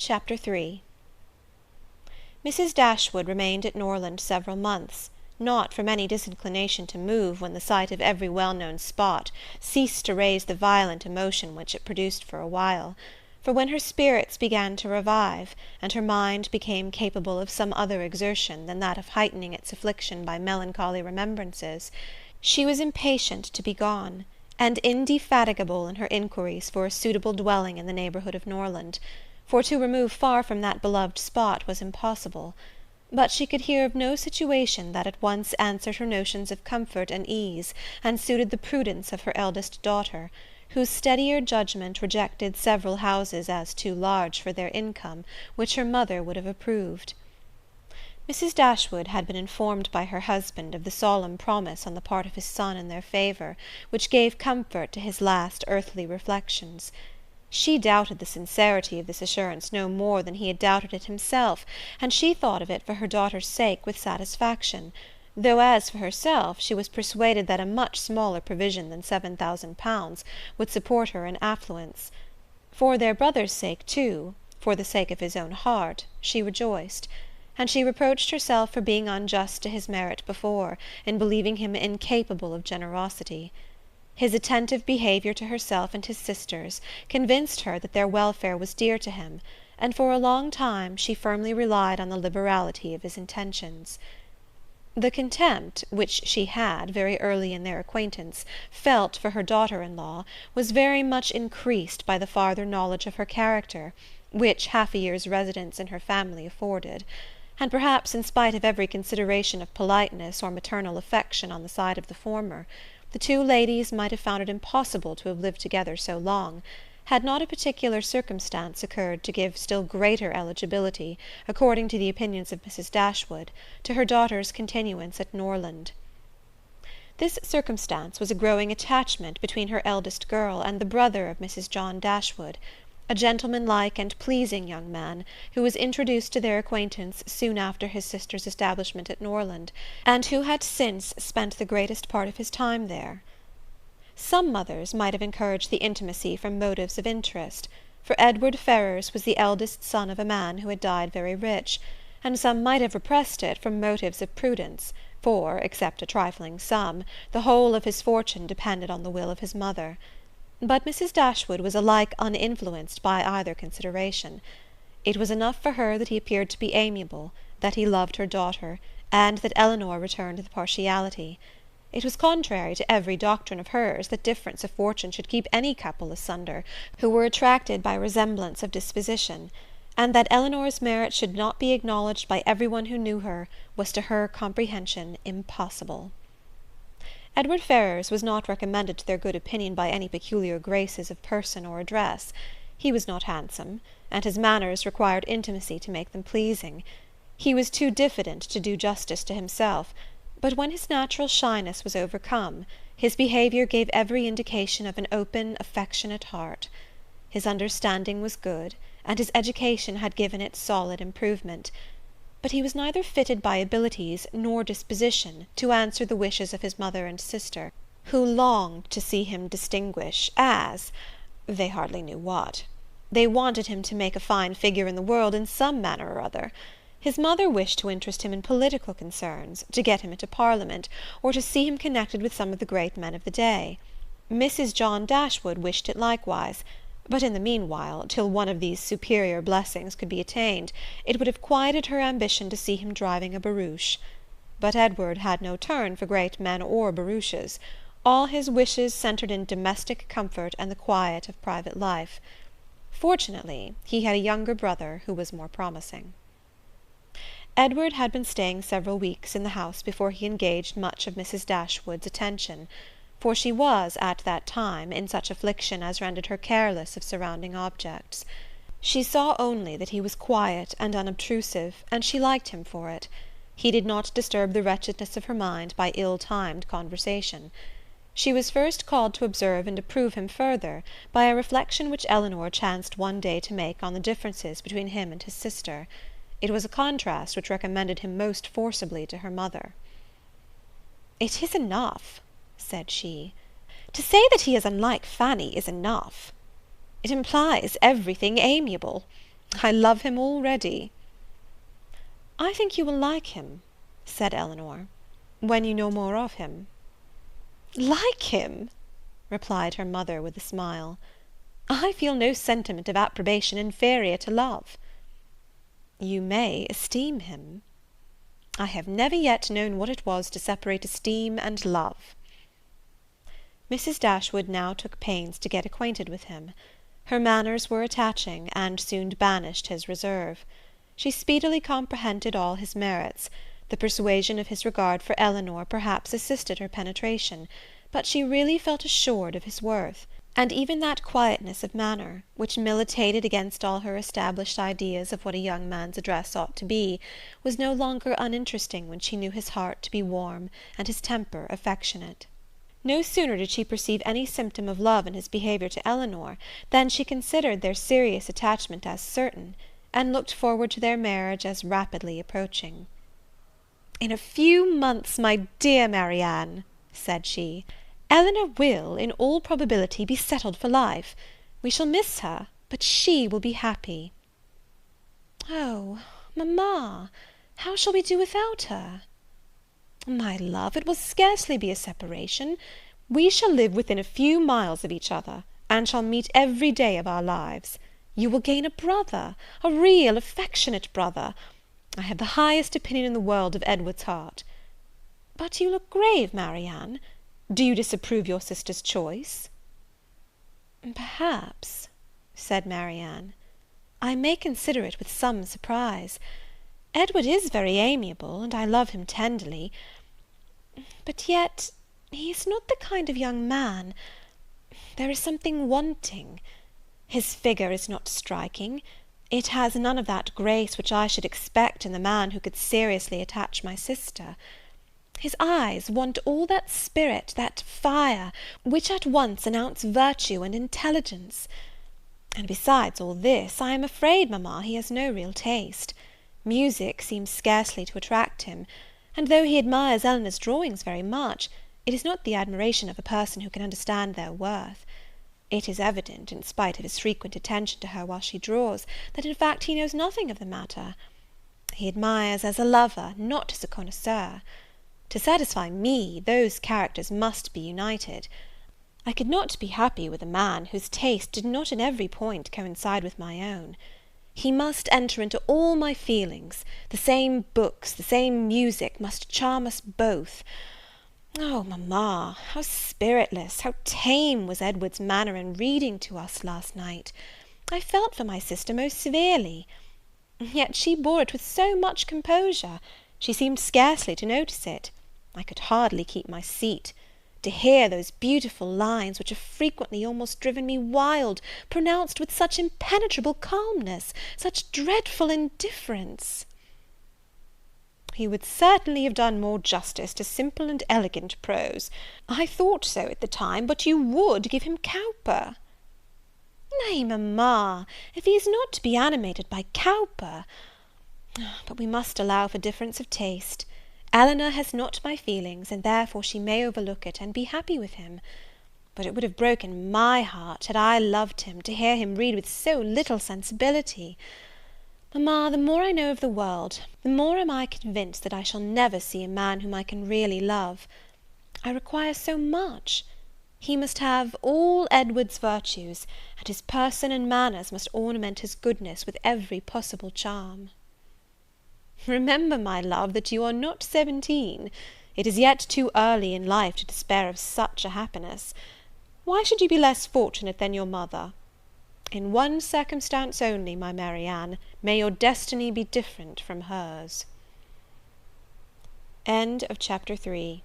Chapter 3 Mrs. Dashwood remained at Norland several months, not from any disinclination to move when the sight of every well-known spot ceased to raise the violent emotion which it produced for a while; for when her spirits began to revive, and her mind became capable of some other exertion than that of heightening its affliction by melancholy remembrances, she was impatient to be gone, and indefatigable in her inquiries for a suitable dwelling in the neighbourhood of Norland, for to remove far from that beloved spot was impossible; but she could hear of no situation that at once answered her notions of comfort and ease, and suited the prudence of her eldest daughter, whose steadier judgment rejected several houses as too large for their income, which her mother would have approved. Mrs. Dashwood had been informed by her husband of the solemn promise on the part of his son in their favour, which gave comfort to his last earthly reflections. She doubted the sincerity of this assurance no more than he had doubted it himself, and she thought of it for her daughter's sake with satisfaction, though as for herself she was persuaded that a much smaller provision than £7,000 would support her in affluence. For their brother's sake too, for the sake of his own heart, she rejoiced; and she reproached herself for being unjust to his merit before, in believing him incapable of generosity. His attentive behaviour to herself and his sisters convinced her that their welfare was dear to him, and for a long time she firmly relied on the liberality of his intentions. The contempt which she had, very early in their acquaintance, felt for her daughter-in-law was very much increased by the farther knowledge of her character, which half a year's residence in her family afforded; and perhaps in spite of every consideration of politeness or maternal affection on the side of the former, the two ladies might have found it impossible to have lived together so long, had not a particular circumstance occurred to give still greater eligibility, according to the opinions of Mrs. Dashwood, to her daughter's continuance at Norland. This circumstance was a growing attachment between her eldest girl and the brother of Mrs. John Dashwood, a gentlemanlike and pleasing young man, who was introduced to their acquaintance soon after his sister's establishment at Norland, and who had since spent the greatest part of his time there. Some mothers might have encouraged the intimacy from motives of interest, for Edward Ferrars was the eldest son of a man who had died very rich, and some might have repressed it from motives of prudence, for, except a trifling sum, the whole of his fortune depended on the will of his mother. But Mrs. Dashwood was alike uninfluenced by either consideration. It was enough for her that he appeared to be amiable, that he loved her daughter, and that Elinor returned the partiality. It was contrary to every doctrine of hers that difference of fortune should keep any couple asunder who were attracted by resemblance of disposition, and that Elinor's merit should not be acknowledged by every one who knew her was to her comprehension impossible. Edward Ferrars was not recommended to their good opinion by any peculiar graces of person or address. He was not handsome, and his manners required intimacy to make them pleasing. He was too diffident to do justice to himself, but when his natural shyness was overcome, his behaviour gave every indication of an open, affectionate heart. His understanding was good, and his education had given it solid improvement; but he was neither fitted by abilities nor disposition to answer the wishes of his mother and sister, who longed to see him distinguish as they hardly knew what. They wanted him to make a fine figure in the world in some manner or other. His mother wished to interest him in political concerns, to get him into Parliament, or to see him connected with some of the great men of the day. Mrs. John Dashwood wished it likewise, but in the meanwhile, till one of these superior blessings could be attained, it would have quieted her ambition to see him driving a barouche. But Edward had no turn for great men or barouches. All his wishes centred in domestic comfort and the quiet of private life. Fortunately, he had a younger brother who was more promising. Edward had been staying several weeks in the house before he engaged much of Mrs. Dashwood's attention, for she was, at that time, in such affliction as rendered her careless of surrounding objects. She saw only that he was quiet and unobtrusive, and she liked him for it. He did not disturb the wretchedness of her mind by ill-timed conversation. She was first called to observe and approve him further by a reflection which Elinor chanced one day to make on the differences between him and his sister. It was a contrast which recommended him most forcibly to her mother. "It is enough," said she. "To say that he is unlike Fanny is enough. It implies everything amiable. I love him already." "I think you will like him," said Eleanor, "when you know more of him." "Like him!" replied her mother with a smile. "I feel no sentiment of approbation inferior to love." "You may esteem him." "I have never yet known what it was to separate esteem and love." Mrs. Dashwood now took pains to get acquainted with him. Her manners were attaching, and soon banished his reserve. She speedily comprehended all his merits. The persuasion of his regard for Eleanor perhaps assisted her penetration, but she really felt assured of his worth, and even that quietness of manner, which militated against all her established ideas of what a young man's address ought to be, was no longer uninteresting when she knew his heart to be warm and his temper affectionate. No sooner did she perceive any symptom of love in his behaviour to Eleanor than she considered their serious attachment as certain, and looked forward to their marriage as rapidly approaching. "In a few months, my dear Marianne," said she, "Eleanor will, in all probability, be settled for life. We shall miss her, but she will be happy." "Oh, mamma, how shall we do without her?" "My love, it will scarcely be a separation. We shall live within a few miles of each other, and shall meet every day of our lives. You will gain a brother, a real affectionate brother. I have the highest opinion in the world of Edward's heart. But you look grave, Marianne. Do you disapprove your sister's choice?" "Perhaps," said Marianne, "I may consider it with some surprise. Edward is very amiable, and I love him tenderly; but yet he is not the kind of young man. There is something wanting. His figure is not striking. It has none of that grace which I should expect in the man who could seriously attach my sister. His eyes want all that spirit, that fire, which at once announce virtue and intelligence. And besides all this, I am afraid, mamma, he has no real taste. Music seems scarcely to attract him, and though he admires Eleanor's drawings very much, it is not the admiration of a person who can understand their worth. It is evident, in spite of his frequent attention to her while she draws, that in fact he knows nothing of the matter. He admires as a lover, not as a connoisseur. To satisfy me, those characters must be united. I could not be happy with a man whose taste did not in every point coincide with my own. He must enter into all my feelings. The same books, the same music, must charm us both. Oh, mamma, how spiritless, how tame was Edward's manner in reading to us last night! I felt for my sister most severely. Yet she bore it with so much composure, she seemed scarcely to notice it. I could hardly keep my seat. To hear those beautiful lines, which have frequently almost driven me wild, pronounced with such impenetrable calmness, such dreadful indifference! "He would certainly have done more justice to simple and elegant prose. I thought so at the time, but you would give him Cowper." "Nay, mamma, if he is not to be animated by Cowper. But we must allow for difference of taste. Eleanor has not my feelings, and therefore she may overlook it, and be happy with him. But it would have broken my heart, had I loved him, to hear him read with so little sensibility. Mamma, the more I know of the world, the more am I convinced that I shall never see a man whom I can really love. I require so much. He must have all Edward's virtues, and his person and manners must ornament his goodness with every possible charm." "Remember, my love, that you are not 17. It is yet too early in life to despair of such a happiness. Why should you be less fortunate than your mother? In one circumstance only, my Marianne, may your destiny be different from hers." End of Chapter 3.